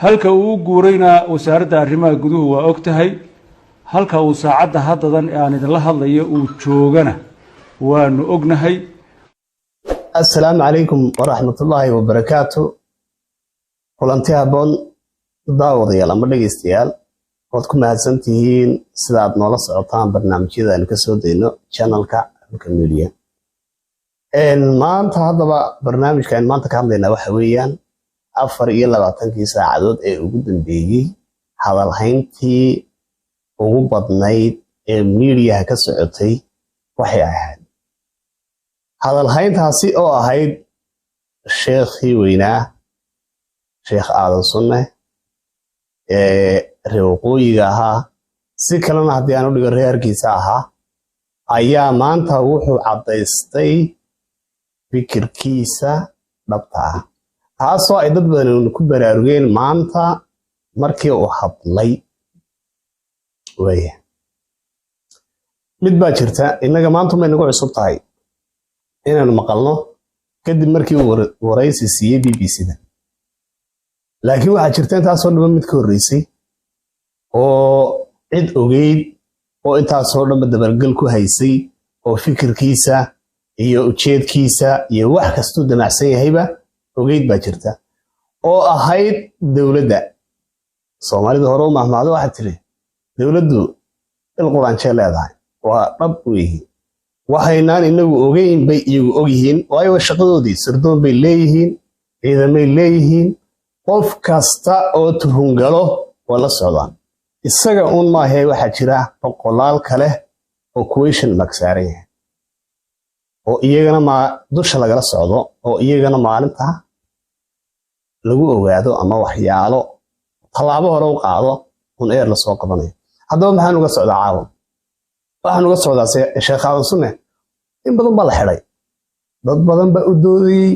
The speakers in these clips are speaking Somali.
halka uu guurayna wasaaradda arrimaha guduhu waa ogtahay halka uu saacadda haddadan aan idinla hadlayo uu joogana waanu ognahay. Assalaamu calaykum waraxmatullaahi wabarakaatu. kulanti habboon daawadayaal ama dhegeystayaal waad ku mahadsantihiin sida aad noola socotaan barnaamijyada aan ka soo dayno channelka Africa Media. maanta haddaba barnaamijkan maanta ka hadlaynaa waxa weeyaan 24 saacadood ee ugu dambeeyay hadal hayntii ugu badnayd ee media ka socotay waxay ahayd hadal hayntaasi oo ahayd sheekhi weynaa Sheekh Aadan Sunne reeqooyiga ahaa si kalena haddii aan u dhigo reerkiisa ahaa ayaa maanta wuxuu cadaystay fikirkiisa dhabta ah taasoo ay dad badan ku baraarugeen maanta markii uu hadlay. mid baa jirta inaga maanta ma inagu cusub tahay inaan maqalno kadib markii uu waraysi siiyay BBC-da, laakiin waxaa jirta intaasoo dhan mid ka horreysay oo cid ogeyd oo intaasoo dhan dabalgal ku haysay oo fikirkiisa iyo ujeedkiisa iyo wax kastuu damacsan yahayba ogeyd baa jirta oo ahayd dawladda Soomaalida hore u mahmaado waxa tiri dawladdu il quraanjee leedahay waa dhab weeye waxaynaan inagu ogeyn bay iyagu ogyihiin waayo shaqadoodii sirdoon bay leeyihiin ciidamay leeyihiin qof kasta oo tuhungalo wala socdaan isaga uun ma ahay waxa jira boqolaal kale oo question mark saaran yahay oo iyagana ma dusha lagala socdo oo iyagana maalinta lagu ogaado ama waxyaalo talaabo hore u qaado un eer la soo qabanayo. haddaba maxaan uga socdaa caawa waxaan uga socdaa Sheekh Aadan Sunne in badan baa la xidhay dad badan baa u doodayay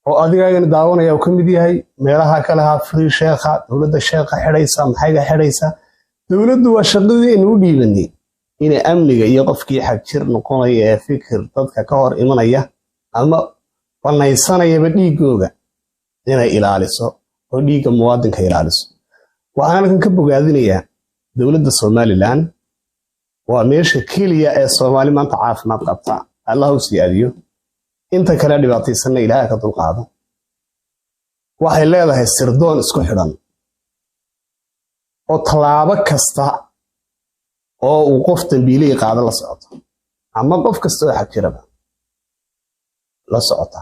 oo adigaagana daawanaya uu ka mid yahay meelaha kale ha free sheekha dawladda sheekha xidhaysa maxayga xidhaysa dawladdu waa shaqadii inuu dhiibanay inay amniga iyo qofkii xag jir noqonaya ee fikir dadka ka hor imanaya ama banaysanayaba dhiigooga inay ilaaliso oo dhiigga muwaadinka ilaaliso. waxaan halkan ka bogaadinayaa dawladda Somaliland waa meesha kaliya ee Soomaali maanta caafimaad qabta Allah u siyaadiyo inta kale dhibaataysan Ilaahay ka dulqaado. waxay leedahay sirdoon isku xidhan oo talaabo kasta oo uu qof dambiilay qaado la socoto ama qof kasta oo xaq jiraba la socota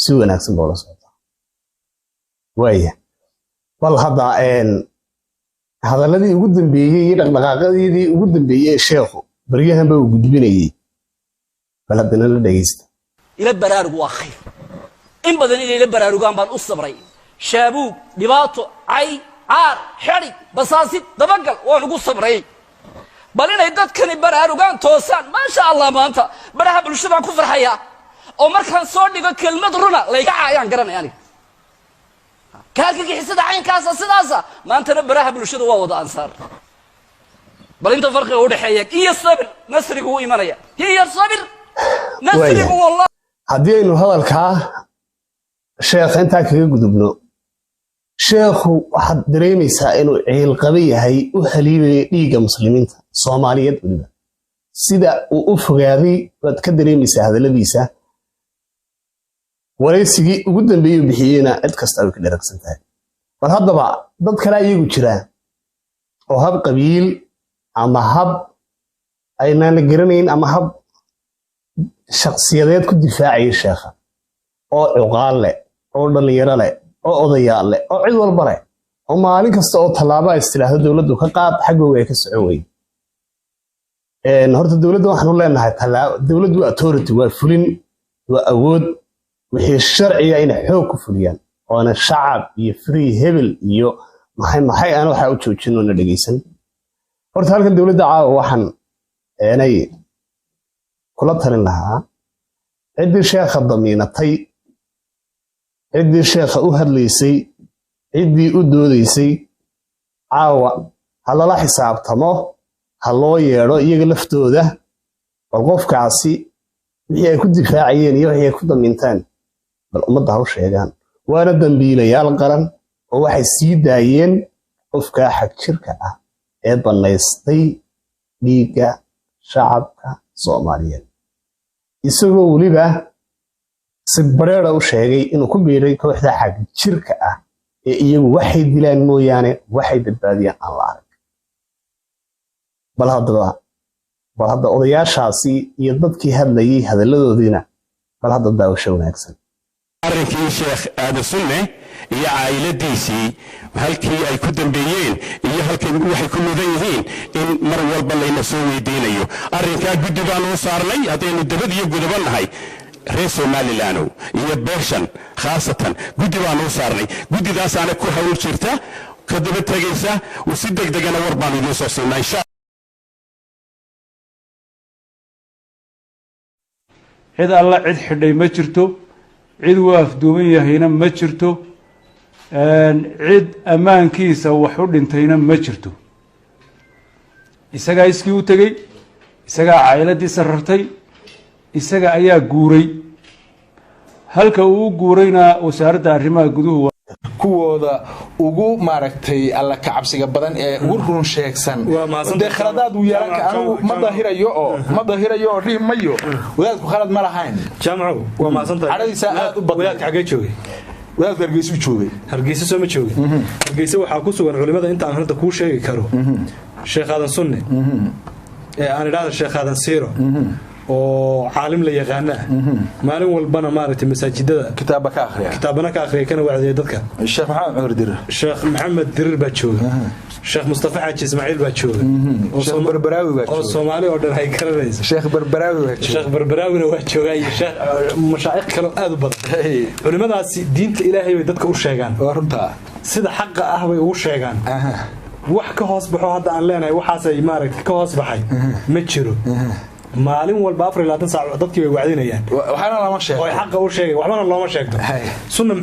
si wanaagsan boo la socota. bal hadda hadaladii ugu dambeeyay iyo dhaqdhaqaaqadii ugu dambeeyay sheekhu bariyahan baa u gudbinayay bal hadana la dhageysta. ila baraarugu waa khayr in badan ila baraarugaan baan u sabray shaabuug dhibaato ay caar xiri basaasid dabagal waan ugu sabray bal inay dadkani baraarugaan toosaan ma sha Allah maanta baraha bulshada ku farxaya oo markaan soo dhigo kelmad runa layga caayaan garanay aniga kaalkii xisada caynkaas sidaasa maantana baraha bulshada waa wada ansaar bal inta farqiga u dhaxeeya iyo sabir nasrigu u imanaya iyo sabir nasrigu wallahi haddii aynu hadalka sheekh inta kaga gudubno sheekhu waxaad dareemaysaa inuu ciil qaba yahay u haliilay dhiigga muslimiinta Soomaaliyeed waliba sida uu u fogaaday waad ka dareemaysaa hadaladiisa waraysigii ugu dambeeyay bixiyayna cid kasta ay ka dharagsan tahay. bal haddaba dad kale iyagu jiraan oo hab qabiil ama hab aynaan garanayn ama hab shakhsiyadeed ku difaacay sheekha oo cuqaal leh oo dhalinyaro leh oo odayaal leh oo cid walba leh oo maalin kasta oo talaabo ay istiraahdo dawladdu ka qaad xagooga ay ka socon way. horta dawladdu waxaan u leenahay talaabo dawladdu waa authority waa fulin waa awood wixii sharciga inay xoog ku fuliyaan oo ana shacab iyo free hebel iyo maxay aan waxa u joojino na dhageysan. horta halkan dawladda caawa waxaan inay kula talin lahaa ciddii sheekha damiinatay ciddii sheekha u hadlaysay ciddii u doodaysay caawa halala xisaabtamo haloo yeedho iyaga laftooda bal qofkaasi wixii ay ku difaacayeen iyo wixii ay ku damiintaan bal ummadda ha u sheegaan waana dambiilayaal qaran oo waxay sii daayeen qofka xag jirka ah ee banaystay dhiigga shacabka Soomaaliyeed isagoo waliba si bareera u sheegay inuu ku biiray kooxda xag jirka ah ee iyagu waxay dilaan mooyaane waxay badbaadiyaan aan la arag bal hadda odayaashaasi iyo dadkii hadlayay hadalladoodiina bal hadda daawasho wanaagsan arrinkii Sheekh Aadan Sunne iyo caa'iladiisii halkii ay ku dambeeyeen iyo halkii waxay ku mudan yihiin in mar walba la soo weydiinayo arrinka guddi baan u saarnay hadaynu dabad iyo gudaba nahay reer Somaliland iyo beeshan khaasatan guddi baan u saarnay guddidaas aan ku hawl jirta ka daba tagaysa oo si degdegana war baan idin soo siinay cid alla cid xidhay ma jirto cid uu afduuban yahayna ma jirto cid ammaankiisa wax u dhintayna ma jirto isagaa iskii u tegey isagaa caa'iladiisa rartay isaga ayaa guuray halka uu guurayna wasaaradda arrimaha guduhu kuwooda ugu maaragtay alla ka cabsiga badan ee ugu run sheegsan de khaladaad uu yeelan anigu ma dahirayo oo dhimayo wadaadku khalad ma lahayn jaamacu waa maasantahay aradiisa aad u badan wadaadka xagee joogay wadaadku Hargeysa joogay Hargeysa soo ma joogay Hargeysa waxa ku sugan culimada inta aan hadda ku sheegi karo Sheekh Aadan Sunne aan idhaahdo Sheekh Aadan Siiro oo caalim la yaqaana maalin walbana maaragtay masaajidada kitaabana ka akhriya kana wacdiya dadka Sheekh Maxamed Dirir baa jooga Sheekh Mustafa Xaaji Ismaaciil baa jooga Sheekh Barbaraawi baa jooga oo Soomaali oo dhan ay garanayso Sheekh Barbaraawi waa jooga Sheekh mashaayikh kale aad u badan culimadaasi diinta Ilaahay bay dadka u sheegaan runta sida xaq ah bay ugu sheegaan wax ka hoos baxo hadda aan leenahay waxaas ay maaragtay ka hoos baxay ma jiro maalin walba 24 saac dadkii way wacdinayaan waxaana lama sheego oo xaq u sheegay waxbana looma sheegto sunna